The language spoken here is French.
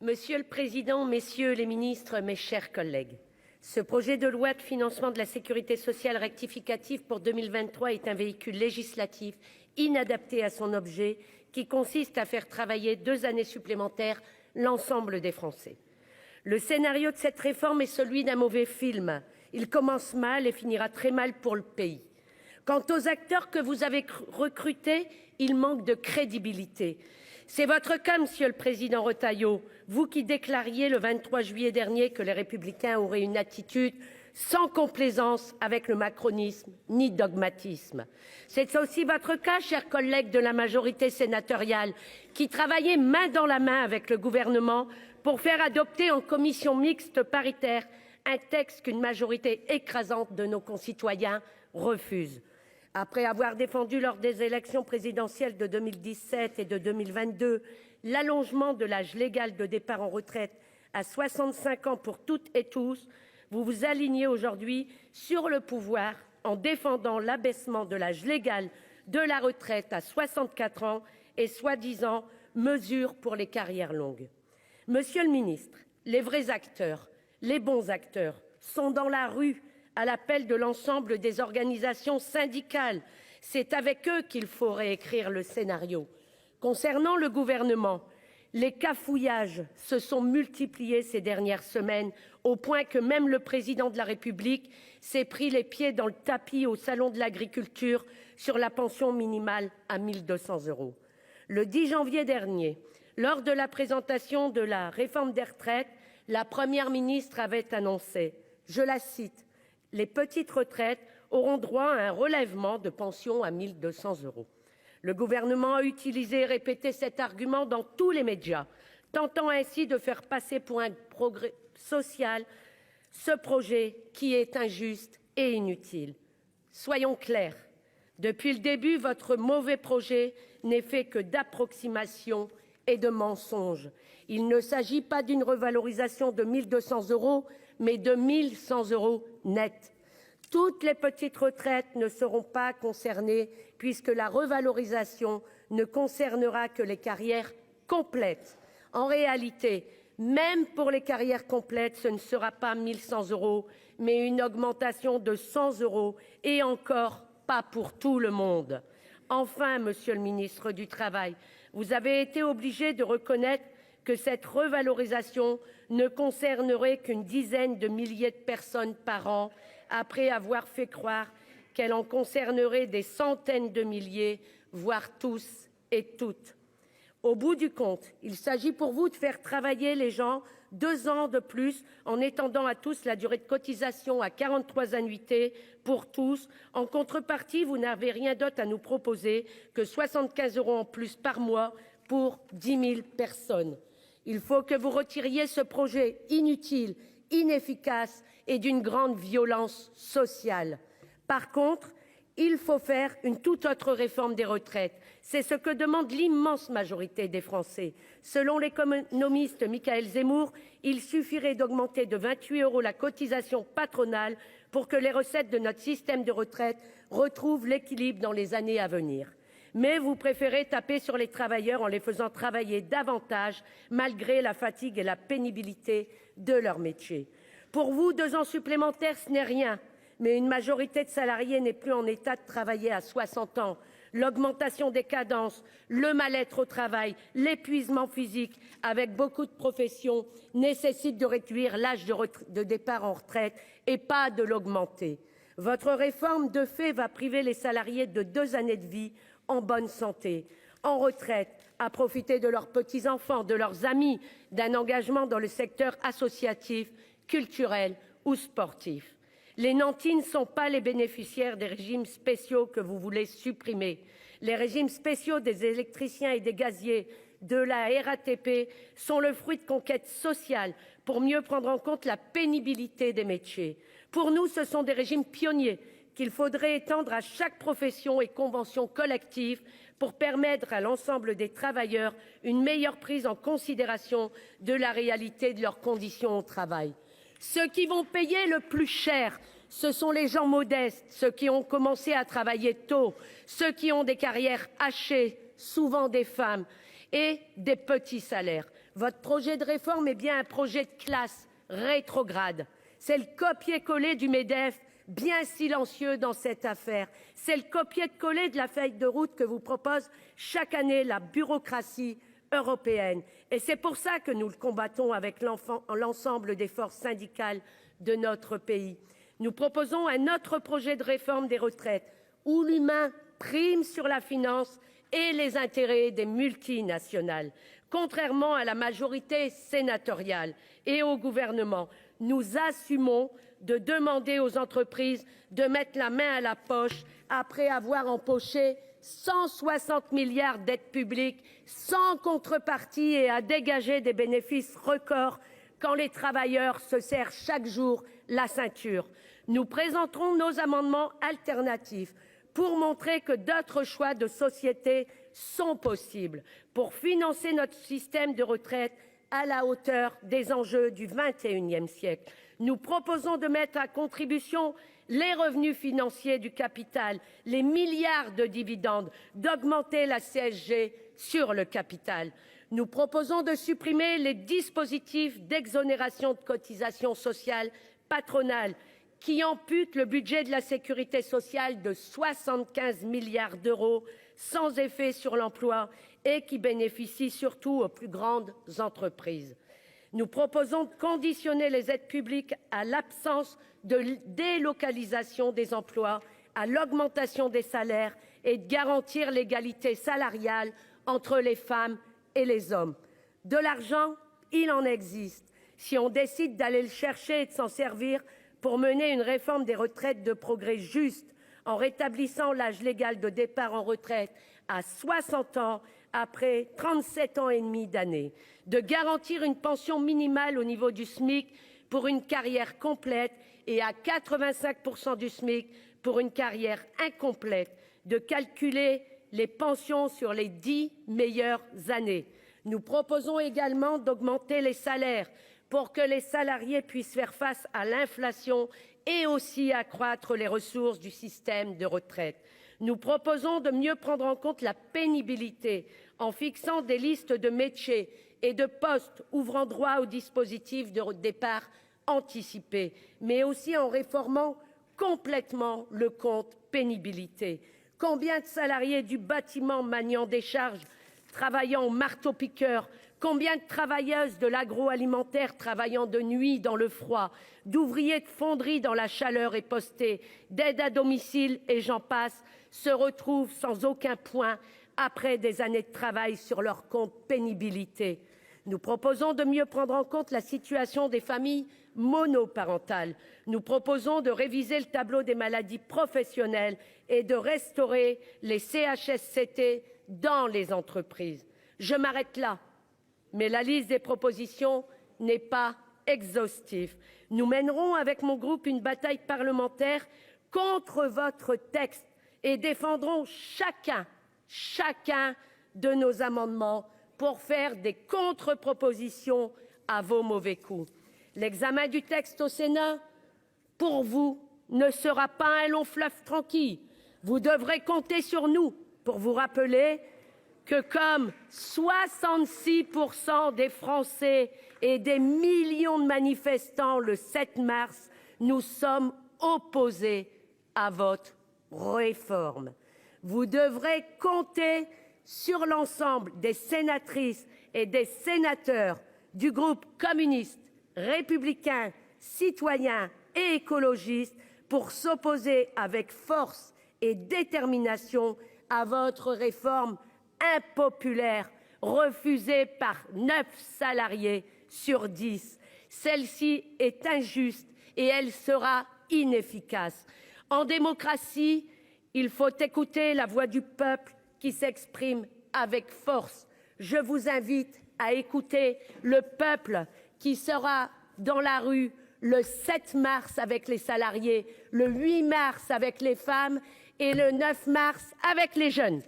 Monsieur le président, messieurs les ministres, mes chers collègues, ce projet de loi de financement de la sécurité sociale rectificative pour 2023 est un véhicule législatif inadapté à son objet, qui consiste à faire travailler 2 années supplémentaires l'ensemble des Français. Le scénario de cette réforme est celui d'un mauvais film. Il commence mal et finira très mal pour le pays. Quant aux acteurs que vous avez recrutés, ils manquent de crédibilité. C'est votre cas, monsieur le président Retailleau, vous qui déclariez le 23 juillet dernier que les Républicains auraient une attitude sans complaisance avec le macronisme ni dogmatisme. C'est aussi votre cas, chers collègues de la majorité sénatoriale, qui travaillaient main dans la main avec le gouvernement pour faire adopter en commission mixte paritaire un texte qu'une majorité écrasante de nos concitoyens refuse. Après avoir défendu lors des élections présidentielles de 2017 et de 2022 l'allongement de l'âge légal de départ en retraite à 65 ans pour toutes et tous, vous vous alignez aujourd'hui sur le pouvoir en défendant l'abaissement de l'âge légal de la retraite à 64 ans et soi-disant mesures pour les carrières longues. Monsieur le ministre, les vrais acteurs, les bons acteurs sont dans la rue à l'appel de l'ensemble des organisations syndicales. C'est avec eux qu'il faut réécrire le scénario. Concernant le gouvernement, les cafouillages se sont multipliés ces dernières semaines, au point que même le président de la République s'est pris les pieds dans le tapis au salon de l'agriculture sur la pension minimale à 1 200 €. Le 10 janvier dernier, lors de la présentation de la réforme des retraites, la Première ministre avait annoncé, je la cite, « Les petites retraites auront droit à un relèvement de pension à 1 200 €. Le gouvernement a utilisé et répété cet argument dans tous les médias, tentant ainsi de faire passer pour un progrès social ce projet qui est injuste et inutile. Soyons clairs, depuis le début, votre mauvais projet n'est fait que d'approximations et de mensonges. Il ne s'agit pas d'une revalorisation de 1 200 €, mais de 1 100 € net. Toutes les petites retraites ne seront pas concernées puisque la revalorisation ne concernera que les carrières complètes. En réalité, même pour les carrières complètes, ce ne sera pas 1 100 €, mais une augmentation de 100 € et encore pas pour tout le monde. Enfin, monsieur le ministre du Travail, vous avez été obligé de reconnaître que cette revalorisation ne concernerait qu'une dizaine de milliers de personnes par an, après avoir fait croire qu'elle en concernerait des centaines de milliers, voire tous et toutes. Au bout du compte, il s'agit pour vous de faire travailler les gens 2 ans de plus en étendant à tous la durée de cotisation à 43 annuités pour tous. En contrepartie, vous n'avez rien d'autre à nous proposer que 75 € en plus par mois pour 10 000 personnes. Il faut que vous retiriez ce projet inutile, inefficace et d'une grande violence sociale. Par contre, il faut faire une toute autre réforme des retraites. C'est ce que demande l'immense majorité des Français. Selon l'économiste Michaël Zemmour, il suffirait d'augmenter de 28 € la cotisation patronale pour que les recettes de notre système de retraite retrouvent l'équilibre dans les années à venir. Mais vous préférez taper sur les travailleurs en les faisant travailler davantage malgré la fatigue et la pénibilité de leur métier. Pour vous, 2 ans supplémentaires, ce n'est rien. Mais une majorité de salariés n'est plus en état de travailler à 60 ans. L'augmentation des cadences, le mal-être au travail, l'épuisement physique avec beaucoup de professions nécessitent de réduire l'âge de départ en retraite et pas de l'augmenter. Votre réforme, de fait, va priver les salariés de 2 années de vie en bonne santé, en retraite, à profiter de leurs petits-enfants, de leurs amis, d'un engagement dans le secteur associatif, culturel ou sportif. Les nantis ne sont pas les bénéficiaires des régimes spéciaux que vous voulez supprimer. Les régimes spéciaux des électriciens et des gaziers, de la RATP, sont le fruit de conquêtes sociales pour mieux prendre en compte la pénibilité des métiers. Pour nous, ce sont des régimes pionniers qu'il faudrait étendre à chaque profession et convention collective pour permettre à l'ensemble des travailleurs une meilleure prise en considération de la réalité de leurs conditions au travail. Ceux qui vont payer le plus cher, ce sont les gens modestes, ceux qui ont commencé à travailler tôt, ceux qui ont des carrières hachées, souvent des femmes, et des petits salaires. Votre projet de réforme est bien un projet de classe rétrograde. C'est le copier-coller du MEDEF, bien silencieux dans cette affaire. C'est le copier-coller de la feuille de route que vous propose chaque année la bureaucratie européenne. Et c'est pour ça que nous le combattons avec l'ensemble des forces syndicales de notre pays. Nous proposons un autre projet de réforme des retraites où l'humain prime sur la finance et les intérêts des multinationales. Contrairement à la majorité sénatoriale et au gouvernement, nous assumons de demander aux entreprises de mettre la main à la poche après avoir empoché 160 milliards d'aides publiques sans contrepartie et à dégager des bénéfices records quand les travailleurs se serrent chaque jour la ceinture. Nous présenterons nos amendements alternatifs pour montrer que d'autres choix de société sont possibles pour financer notre système de retraite à la hauteur des enjeux du XXIe siècle. Nous proposons de mettre à contribution les revenus financiers du capital, les milliards de dividendes, d'augmenter la CSG sur le capital. Nous proposons de supprimer les dispositifs d'exonération de cotisations sociales patronales qui amputent le budget de la sécurité sociale de 75 milliards d'euros sans effet sur l'emploi et qui bénéficient surtout aux plus grandes entreprises. Nous proposons de conditionner les aides publiques à l'absence de délocalisation des emplois, à l'augmentation des salaires et de garantir l'égalité salariale entre les femmes et les hommes. De l'argent, il en existe. Si on décide d'aller le chercher et de s'en servir pour mener une réforme des retraites de progrès juste, en rétablissant l'âge légal de départ en retraite à 60 ans après 37 ans et demi d'années, de garantir une pension minimale au niveau du SMIC pour une carrière complète et à 85% du SMIC pour une carrière incomplète, de calculer les pensions sur les 10 meilleures années. Nous proposons également d'augmenter les salaires pour que les salariés puissent faire face à l'inflation et aussi accroître les ressources du système de retraite. Nous proposons de mieux prendre en compte la pénibilité en fixant des listes de métiers et de postes ouvrant droit au dispositif de départ anticipé, mais aussi en réformant complètement le compte pénibilité. Combien de salariés du bâtiment maniant des charges, travaillant au marteau-piqueur, combien de travailleuses de l'agroalimentaire travaillant de nuit dans le froid, d'ouvriers de fonderie dans la chaleur et postés, d'aides à domicile et j'en passe, se retrouvent sans aucun point après des années de travail sur leur compte pénibilité. Nous proposons de mieux prendre en compte la situation des familles monoparentales. Nous proposons de réviser le tableau des maladies professionnelles et de restaurer les CHSCT dans les entreprises. Je m'arrête là, mais la liste des propositions n'est pas exhaustive. Nous mènerons avec mon groupe une bataille parlementaire contre votre texte et défendrons chacun de nos amendements pour faire des contre-propositions à vos mauvais coups. L'examen du texte au Sénat, pour vous, ne sera pas un long fleuve tranquille. Vous devrez compter sur nous pour vous rappeler que comme 66% des Français et des millions de manifestants le 7 mars, nous sommes opposés à votre réforme. Vous devrez compter sur l'ensemble des sénatrices et des sénateurs du groupe communiste, républicain, citoyen et écologiste pour s'opposer avec force et détermination à votre réforme impopulaire, refusée par 9 salariés sur 10. Celle-ci est injuste et elle sera inefficace. En démocratie, il faut écouter la voix du peuple qui s'exprime avec force. Je vous invite à écouter le peuple qui sera dans la rue le 7 mars avec les salariés, le 8 mars avec les femmes et le 9 mars avec les jeunes.